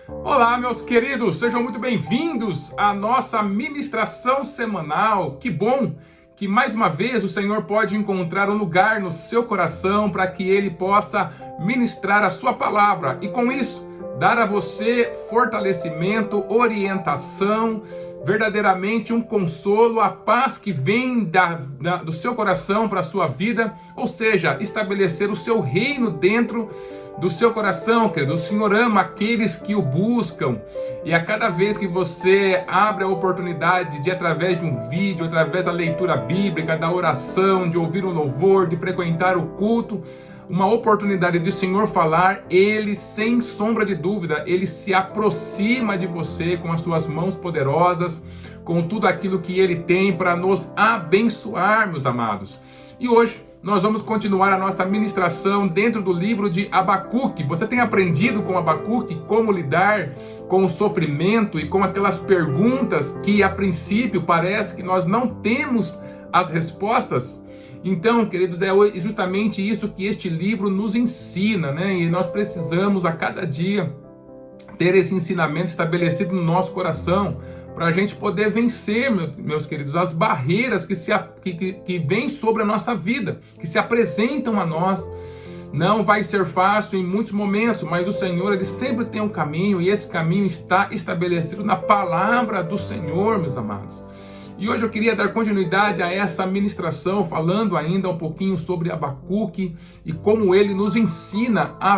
Olá, meus queridos, sejam muito bem-vindos à nossa ministração semanal. Que bom que mais uma vez o Senhor pode encontrar um lugar no seu coração para que Ele possa ministrar a sua palavra e com isso dar a você fortalecimento, orientação, verdadeiramente um consolo, a paz que vem do seu coração para a sua vida, ou seja, estabelecer o seu reino dentro do seu coração, querido. O Senhor ama aqueles que o buscam, e a cada vez que você abre a oportunidade de, através de um vídeo, através da leitura bíblica, da oração, de ouvir um louvor, de frequentar o culto, uma oportunidade de o Senhor falar, Ele, sem sombra de dúvida, Ele se aproxima de você com as suas mãos poderosas, com tudo aquilo que Ele tem para nos abençoar, meus amados. E hoje nós vamos continuar a nossa ministração dentro do livro de Abacuque. Você tem aprendido com Abacuque como lidar com o sofrimento e com aquelas perguntas que a princípio parece que nós não temos as respostas? Então, queridos, é justamente isso que este livro nos ensina, né? E nós precisamos a cada dia ter esse ensinamento estabelecido no nosso coração, para a gente poder vencer, meus queridos, as barreiras que vêm sobre a nossa vida, que se apresentam a nós. Não vai ser fácil em muitos momentos, mas o Senhor, Ele sempre tem um caminho, e esse caminho está estabelecido na palavra do Senhor, meus amados. E hoje eu queria dar continuidade a essa ministração, falando ainda um pouquinho sobre Abacuque e como ele nos ensina a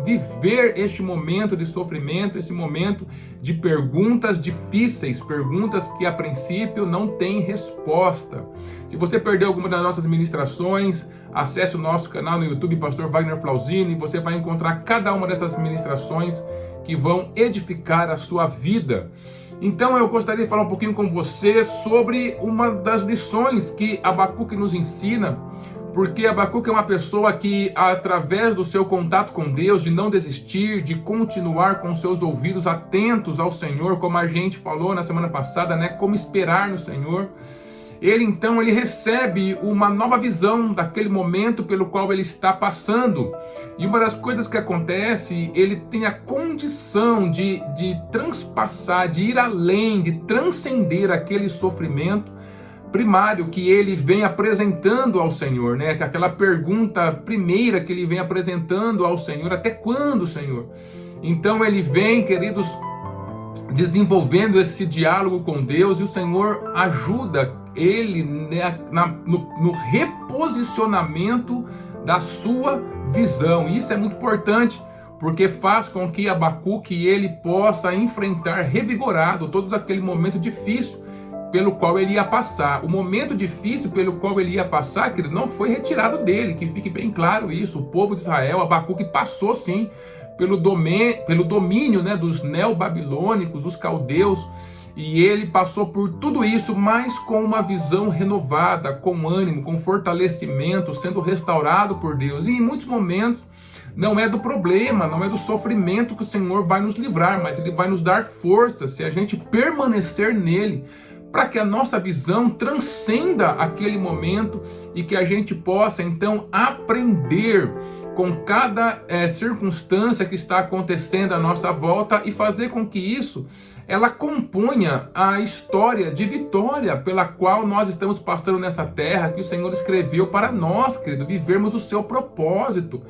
viver este momento de sofrimento, esse momento de perguntas difíceis, perguntas que a princípio não têm resposta. Se você perdeu alguma das nossas ministrações, acesse o nosso canal no YouTube, Pastor Wagner Flauzini, e você vai encontrar cada uma dessas ministrações que vão edificar a sua vida. Então eu gostaria de falar um pouquinho com você sobre uma das lições que Abacuque nos ensina, porque Abacuque é uma pessoa que, através do seu contato com Deus, de não desistir, de continuar com seus ouvidos atentos ao Senhor, como a gente falou na semana passada, né? Como esperar no Senhor. Ele recebe uma nova visão daquele momento pelo qual ele está passando. E uma das coisas que acontece, ele tem a condição de transpassar, de ir além, de transcender aquele sofrimento primário que ele vem apresentando ao Senhor, né? Aquela pergunta primeira que ele vem apresentando ao Senhor: até quando, Senhor? Então ele vem, queridos, desenvolvendo esse diálogo com Deus, e o Senhor ajuda ele, né, no reposicionamento da sua visão. Isso é muito importante, porque faz com que Abacuque ele possa enfrentar revigorado todo aquele momento difícil pelo qual ele ia passar. O momento difícil pelo qual ele ia passar, querido, não foi retirado dele, que fique bem claro isso. O povo de Israel, Abacuque, passou sim pelo domínio, né, dos neobabilônicos, os caldeus, e ele passou por tudo isso, mas com uma visão renovada, com ânimo, com fortalecimento, sendo restaurado por Deus. E em muitos momentos não é do problema, não é do sofrimento que o Senhor vai nos livrar, mas Ele vai nos dar força se a gente permanecer nele, para que a nossa visão transcenda aquele momento e que a gente possa então aprender com cada circunstância que está acontecendo à nossa volta e fazer com que isso ela componha a história de vitória pela qual nós estamos passando nessa terra, que o Senhor escreveu para nós, querido, vivermos o seu propósito.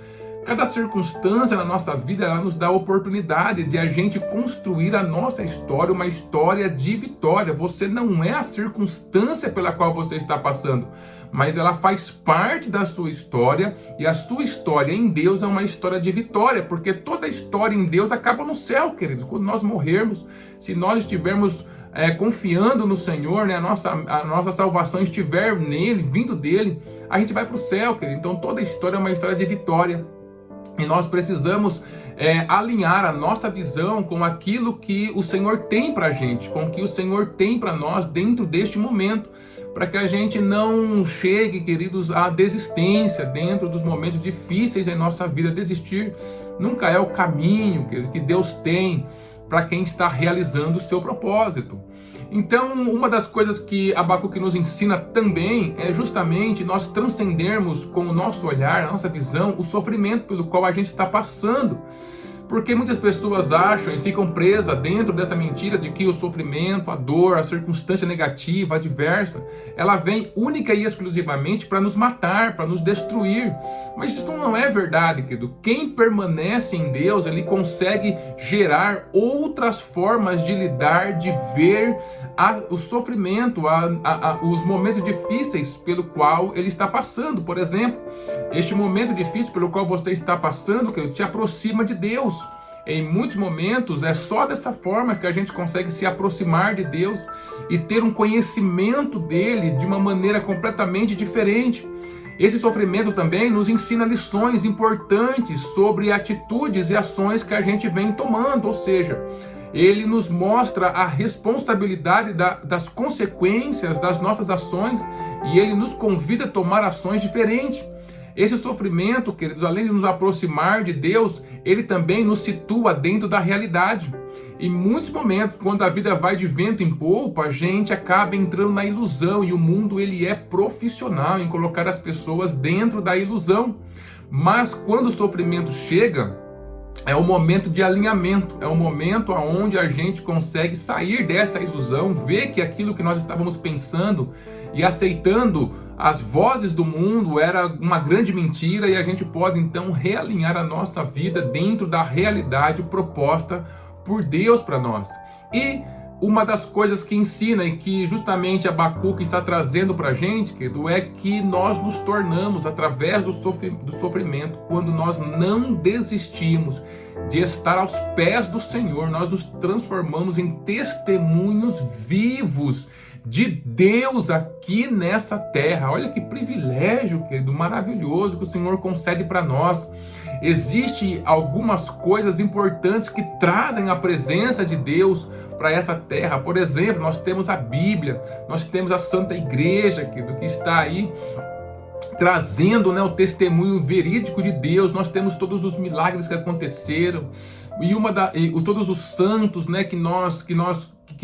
Cada circunstância na nossa vida, ela nos dá a oportunidade de a gente construir a nossa história, uma história de vitória. Você não é a circunstância pela qual você está passando, mas ela faz parte da sua história, e a sua história em Deus é uma história de vitória, porque toda história em Deus acaba no céu, queridos. Quando nós morrermos, se nós estivermos confiando no Senhor, né, a nossa salvação estiver nele, vindo dele, a gente vai para o céu, querido. Então toda história é uma história de vitória. E nós precisamos alinhar a nossa visão com aquilo que o Senhor tem para a gente, com o que o Senhor tem para nós dentro deste momento, para que a gente não chegue, queridos, à desistência dentro dos momentos difíceis em nossa vida. Desistir nunca é o caminho, querido, que Deus tem para quem está realizando o seu propósito. Então, uma das coisas que Abacuque nos ensina também é justamente nós transcendermos com o nosso olhar, a nossa visão, o sofrimento pelo qual a gente está passando. Porque muitas pessoas acham e ficam presas dentro dessa mentira de que o sofrimento, a dor, a circunstância negativa, adversa, ela vem única e exclusivamente para nos matar, para nos destruir. Mas isso não é verdade, querido. Quem permanece em Deus, ele consegue gerar outras formas de lidar, de ver o sofrimento, os momentos difíceis pelo qual ele está passando. Por exemplo, este momento difícil pelo qual você está passando, querido, te aproxima de Deus. Em muitos momentos é só dessa forma que a gente consegue se aproximar de Deus e ter um conhecimento dele de uma maneira completamente diferente. Esse sofrimento também nos ensina lições importantes sobre atitudes e ações que a gente vem tomando, ou seja, ele nos mostra a responsabilidade das consequências das nossas ações e ele nos convida a tomar ações diferentes. Esse sofrimento, queridos, além de nos aproximar de Deus, ele também nos situa dentro da realidade. Em muitos momentos, quando a vida vai de vento em polpa, a gente acaba entrando na ilusão, e o mundo ele é profissional em colocar as pessoas dentro da ilusão. Mas quando o sofrimento chega, é um momento de alinhamento, é um momento onde a gente consegue sair dessa ilusão, ver que aquilo que nós estávamos pensando e aceitando as vozes do mundo era uma grande mentira, e a gente pode então realinhar a nossa vida dentro da realidade proposta por Deus para nós. E uma das coisas que ensina e que justamente Abacuque está trazendo para a gente, querido, é que nós nos tornamos, através do sofrimento, quando nós não desistimos de estar aos pés do Senhor, nós nos transformamos em testemunhos vivos de Deus aqui nessa terra. Olha que privilégio, querido, maravilhoso que o Senhor concede para nós. Existem algumas coisas importantes que trazem a presença de Deus para essa terra. Por exemplo, nós temos a Bíblia, nós temos a Santa Igreja, querido, que está aí trazendo, né, o testemunho verídico de Deus. Nós temos todos os milagres que aconteceram e todos os santos, né, que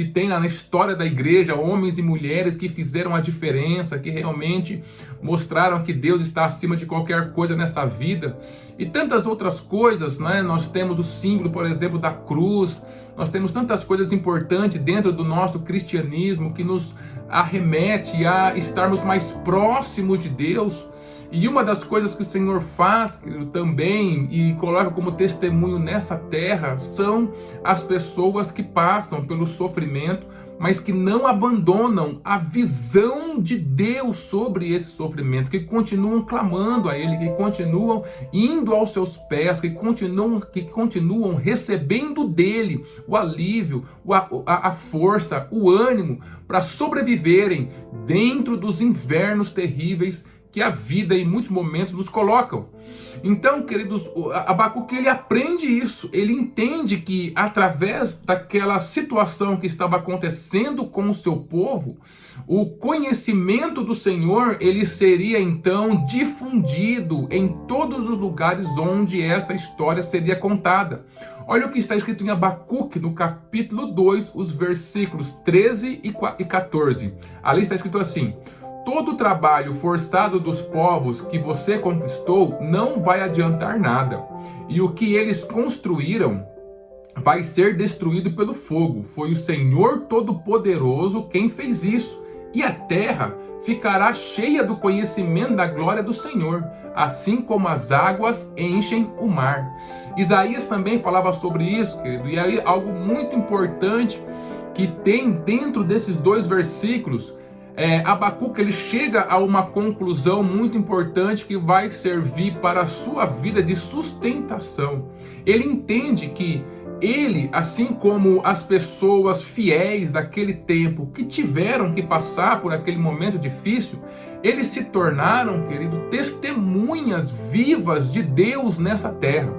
tem na história da igreja, homens e mulheres que fizeram a diferença, que realmente mostraram que Deus está acima de qualquer coisa nessa vida, e tantas outras coisas, né? Nós temos o símbolo, por exemplo, da cruz, nós temos tantas coisas importantes dentro do nosso cristianismo que nos arremete a estarmos mais próximos de Deus. E uma das coisas que o Senhor faz também e coloca como testemunho nessa terra são as pessoas que passam pelo sofrimento, mas que não abandonam a visão de Deus sobre esse sofrimento, que continuam clamando a Ele, que continuam indo aos seus pés, que continuam recebendo dele o alívio, a força, o ânimo para sobreviverem dentro dos invernos terríveis que a vida em muitos momentos nos colocam. Então, queridos, Abacuque ele aprende isso, ele entende que através daquela situação que estava acontecendo com o seu povo, o conhecimento do Senhor ele seria então difundido em todos os lugares onde essa história seria contada. Olha o que está escrito em Abacuque, no capítulo 2, os versículos 13 e 14. Ali está escrito assim: todo o trabalho forçado dos povos que você conquistou não vai adiantar nada, e o que eles construíram vai ser destruído pelo fogo. Foi o Senhor Todo-Poderoso quem fez isso, e a terra ficará cheia do conhecimento da glória do Senhor, assim como as águas enchem o mar. Isaías também falava sobre isso, querido, e aí algo muito importante que tem dentro desses dois versículos. Abacuque ele chega a uma conclusão muito importante que vai servir para a sua vida de sustentação. Ele entende que ele, assim como as pessoas fiéis daquele tempo que tiveram que passar por aquele momento difícil, eles se tornaram, querido, testemunhas vivas de Deus nessa terra.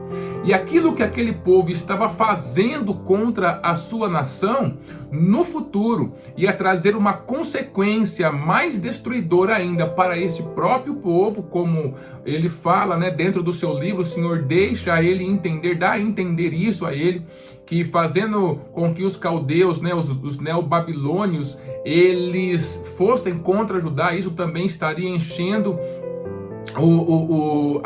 E aquilo que aquele povo estava fazendo contra a sua nação, no futuro ia trazer uma consequência mais destruidora ainda para esse próprio povo, como ele fala, né, dentro do seu livro. O Senhor deixa ele entender, dá a entender isso a ele, que fazendo com que os caldeus, né, os neobabilônios, eles fossem contra Judá, isso também estaria enchendo o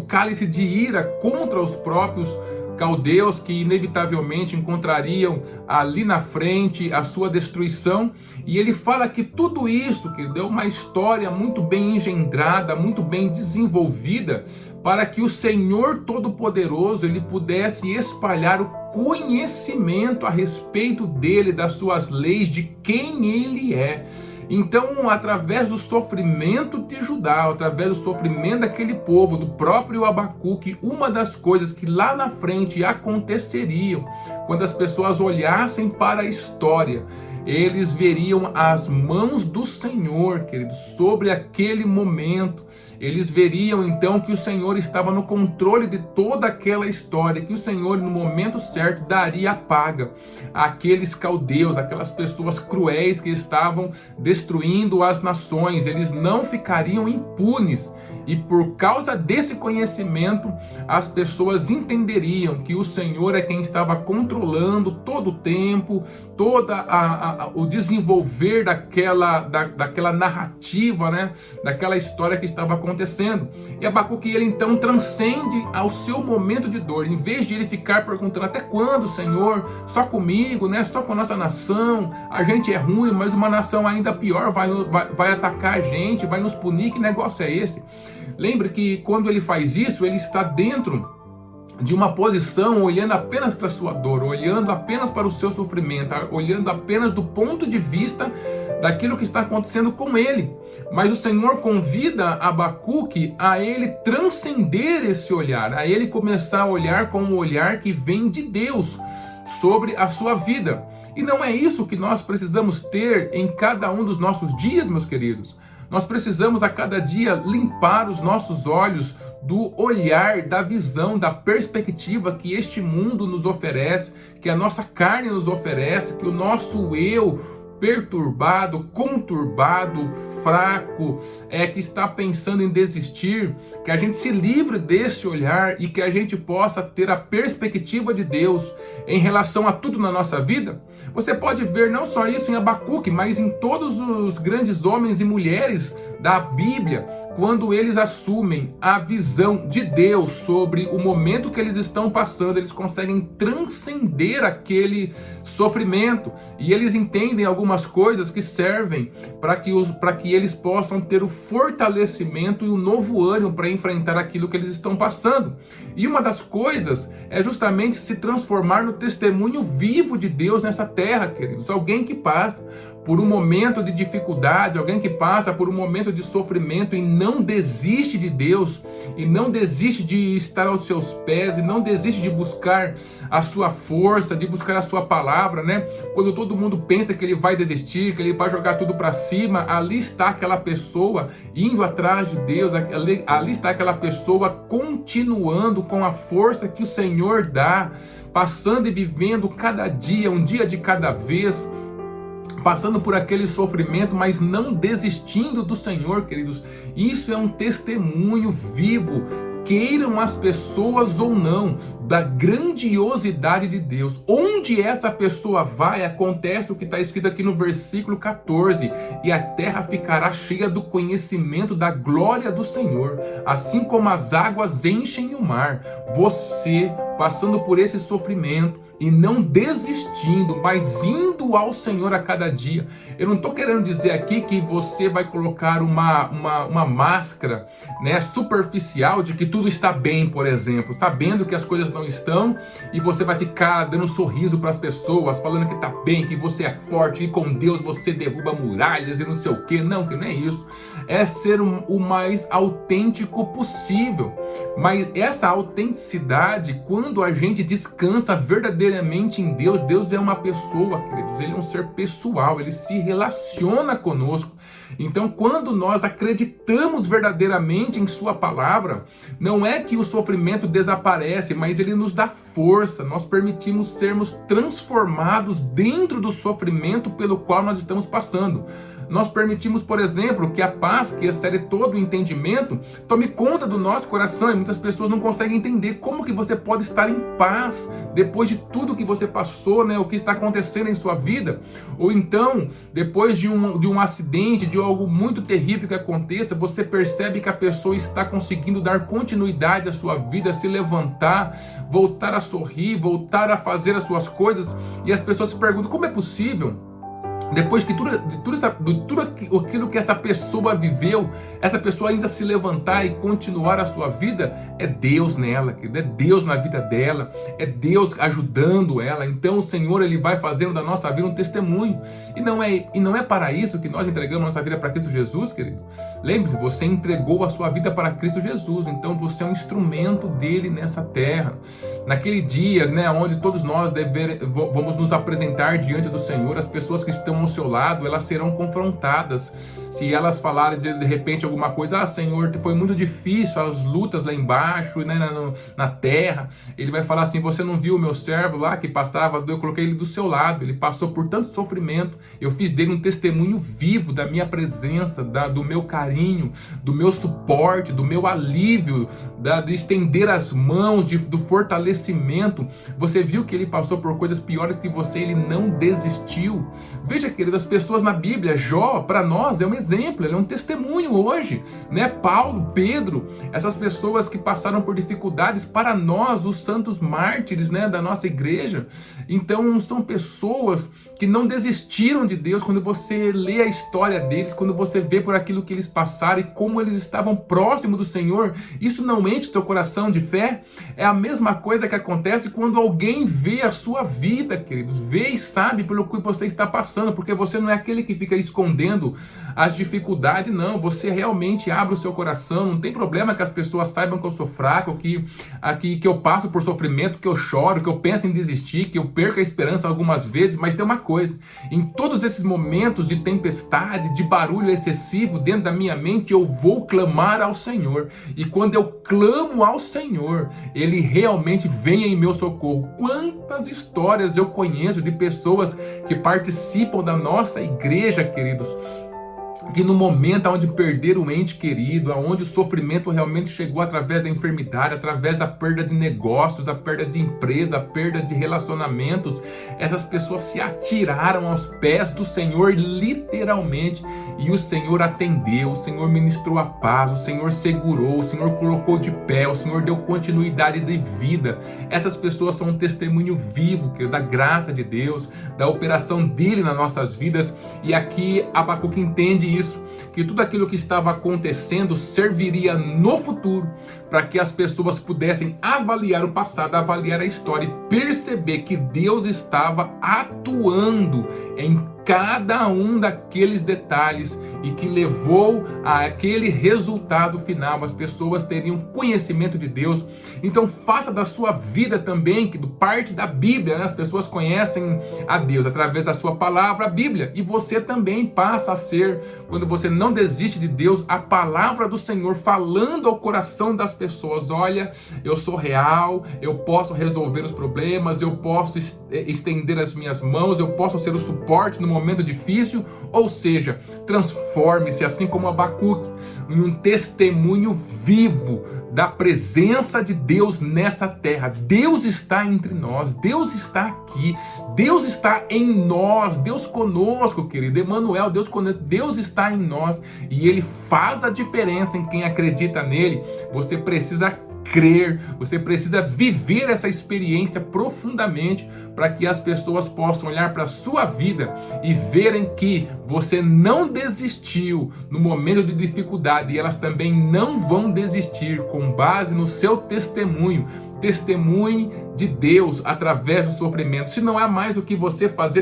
cálice de ira contra os próprios caldeus que inevitavelmente encontrariam ali na frente a sua destruição. E ele fala que tudo isso, que deu uma história muito bem engendrada, muito bem desenvolvida, para que o Senhor Todo-Poderoso ele pudesse espalhar o conhecimento a respeito dele, das suas leis, de quem ele é. Então, através do sofrimento de Judá, através do sofrimento daquele povo, do próprio Abacuque, uma das coisas que lá na frente aconteceriam, quando as pessoas olhassem para a história, eles veriam as mãos do Senhor, queridos, sobre aquele momento. Eles veriam então que o Senhor estava no controle de toda aquela história, que o Senhor no momento certo daria a paga àqueles caldeus, aquelas pessoas cruéis que estavam destruindo as nações. Eles não ficariam impunes. E por causa desse conhecimento, as pessoas entenderiam que o Senhor é quem estava controlando todo o tempo, o desenvolver daquela narrativa, né? Daquela história que estava acontecendo. E Abacuque, ele então transcende ao seu momento de dor. Em vez de ele ficar perguntando: até quando, Senhor? Só comigo, né? Só com a nossa nação? A gente é ruim, mas uma nação ainda pior vai atacar a gente, vai nos punir. Que negócio é esse? Lembre que quando ele faz isso, ele está dentro de uma posição olhando apenas para a sua dor, olhando apenas para o seu sofrimento, olhando apenas do ponto de vista daquilo que está acontecendo com ele. Mas o Senhor convida Abacuque a ele transcender esse olhar, a ele começar a olhar com um olhar que vem de Deus sobre a sua vida. E não é isso que nós precisamos ter em cada um dos nossos dias, meus queridos. Nós precisamos a cada dia limpar os nossos olhos do olhar, da visão, da perspectiva que este mundo nos oferece, que a nossa carne nos oferece, que o nosso eu perturbado, conturbado, fraco, que está pensando em desistir, que a gente se livre desse olhar e que a gente possa ter a perspectiva de Deus em relação a tudo na nossa vida. Você pode ver não só isso em Abacuque, mas em todos os grandes homens e mulheres da Bíblia, quando eles assumem a visão de Deus sobre o momento que eles estão passando, eles conseguem transcender aquele sofrimento e eles entendem algumas coisas que servem para que eles possam ter o fortalecimento e o novo ânimo para enfrentar aquilo que eles estão passando. E uma das coisas é justamente se transformar no testemunho vivo de Deus nessa terra, queridos. Alguém que passa por um momento de dificuldade, alguém que passa por um momento de sofrimento e não desiste de Deus, e não desiste de estar aos seus pés, e não desiste de buscar a sua força, de buscar a sua palavra, né? Quando todo mundo pensa que ele vai desistir, que ele vai jogar tudo para cima, ali está aquela pessoa indo atrás de Deus, ali está aquela pessoa continuando com a força que o Senhor dá, passando e vivendo cada dia, um dia de cada vez, passando por aquele sofrimento, mas não desistindo do Senhor, queridos. Isso é um testemunho vivo, queiram as pessoas ou não, da grandiosidade de Deus. Onde essa pessoa vai, acontece o que está escrito aqui no versículo 14: e a terra ficará cheia do conhecimento da glória do Senhor, assim como as águas enchem o mar. Você, passando por esse sofrimento e não desistindo, mas indo ao Senhor a cada dia. Eu não estou querendo dizer aqui que você vai colocar uma máscara, né, superficial de que tudo está bem, por exemplo, sabendo que as coisas não estão, e você vai ficar dando sorriso para as pessoas, falando que está bem, que você é forte e com Deus você derruba muralhas e não sei o que. Não, que não é isso. É ser o mais autêntico possível. Mas essa autenticidade, quando a gente descansa verdadeiramente em Deus, Deus é uma pessoa, queridos, ele é um ser pessoal, ele se relaciona conosco. Então, quando nós acreditamos verdadeiramente em sua palavra, não é que o sofrimento desaparece, mas ele nos dá força. Nós permitimos sermos transformados dentro do sofrimento pelo qual nós estamos passando. nós permitimos, por exemplo, que a paz, que excede todo o entendimento, tome conta do nosso coração, e muitas pessoas não conseguem entender como que você pode estar em paz depois de tudo que você passou, né, o que está acontecendo em sua vida, ou então, depois de um acidente, de algo muito terrível que aconteça, você percebe que a pessoa está conseguindo dar continuidade à sua vida, se levantar, voltar a sorrir, voltar a fazer as suas coisas, e as pessoas se perguntam, como é possível? Depois de tudo aquilo que essa pessoa viveu, essa pessoa ainda se levantar e continuar a sua vida, é Deus nela, querido, é Deus na vida dela, é Deus ajudando ela. Então o Senhor, Ele vai fazendo da nossa vida um testemunho. E não é para isso que nós entregamos a nossa vida para Cristo Jesus, querido. Lembre-se, você entregou a sua vida para Cristo Jesus, então você é um instrumento dele nessa terra. Naquele dia, né, onde todos nós vamos nos apresentar diante do Senhor, as pessoas que estão ao seu lado, elas serão confrontadas. Se elas falarem de repente alguma coisa, Senhor, foi muito difícil as lutas lá embaixo, né, na terra, Ele vai falar assim, você não viu o meu servo lá que passava, eu coloquei ele do seu lado, ele passou por tanto sofrimento, eu fiz dele um testemunho vivo da minha presença, do meu carinho, do meu suporte, do meu alívio, de estender as mãos, do fortalecimento. Você viu que ele passou por coisas piores que você, ele não desistiu. Veja, querido, as pessoas na Bíblia, Jó, para nós é um exemplo, ele é um testemunho hoje, né? Paulo, Pedro, essas pessoas que passaram por dificuldades, para nós, os santos mártires, né, da nossa igreja. Então são pessoas que não desistiram de Deus. Quando você lê a história deles, quando você vê por aquilo que eles passaram e como eles estavam próximos do Senhor, isso não enche o seu coração de fé? É a mesma coisa que acontece quando alguém vê a sua vida, queridos, vê e sabe pelo que você está passando, porque você não é aquele que fica escondendo as dificuldades, não, você realmente abre o seu coração. Não tem problema que as pessoas saibam que eu sou fraco, que eu passo por sofrimento, que eu choro, que eu penso em desistir, que eu perco a esperança algumas vezes, mas tem uma coisa, em todos esses momentos de tempestade, de barulho excessivo dentro da minha mente, eu vou clamar ao Senhor, e quando eu clamo ao Senhor, Ele realmente vem em meu socorro. Quantas histórias eu conheço de pessoas que participam da nossa igreja, queridos, que no momento onde perderam um ente querido, onde o sofrimento realmente chegou através da enfermidade, através da perda de negócios, a perda de empresa, a perda de relacionamentos, essas pessoas se atiraram aos pés do Senhor, literalmente, e o Senhor atendeu, o Senhor ministrou a paz, o Senhor segurou, o Senhor colocou de pé, o Senhor deu continuidade de vida. Essas pessoas são um testemunho vivo da graça de Deus, da operação dele nas nossas vidas. E aqui Abacuque entende isso, que tudo aquilo que estava acontecendo serviria no futuro para que as pessoas pudessem avaliar o passado, avaliar a história e perceber que Deus estava atuando em cada um daqueles detalhes e que levou àquele resultado final. As pessoas teriam conhecimento de Deus. Então faça da sua vida também, que parte da Bíblia, né? As pessoas conhecem a Deus através da sua palavra, a Bíblia, e você também passa a ser, quando você não desiste de Deus, a palavra do Senhor falando ao coração das pessoas. Olha, eu sou real, eu posso resolver os problemas, eu posso estender as minhas mãos, eu posso ser o suporte no momento difícil. Ou seja, transforme-se, assim como Abacuque, em um testemunho vivo da presença de Deus nessa terra. Deus está entre nós, Deus está aqui, Deus está em nós, Deus conosco, querido. Emmanuel, Deus conosco, Deus está em nós, e Ele faz a diferença em quem acredita nele. Você precisa crer, você precisa viver essa experiência profundamente para que as pessoas possam olhar para a sua vida e verem que você não desistiu no momento de dificuldade, e elas também não vão desistir com base no seu testemunho. Testemunhe de Deus através do sofrimento. Se não há mais o que você fazer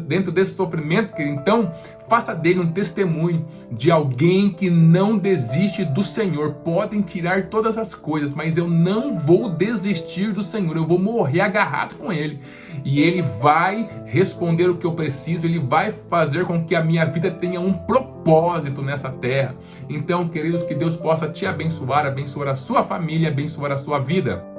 dentro desse sofrimento, então faça dele um testemunho de alguém que não desiste do Senhor. Podem tirar todas as coisas, mas eu não vou desistir do Senhor. Eu vou morrer agarrado com Ele, e Ele vai responder o que eu preciso. Ele vai fazer com que a minha vida tenha um propósito nessa terra. Então, queridos, que Deus possa te abençoar, abençoar a sua família, abençoar a sua vida.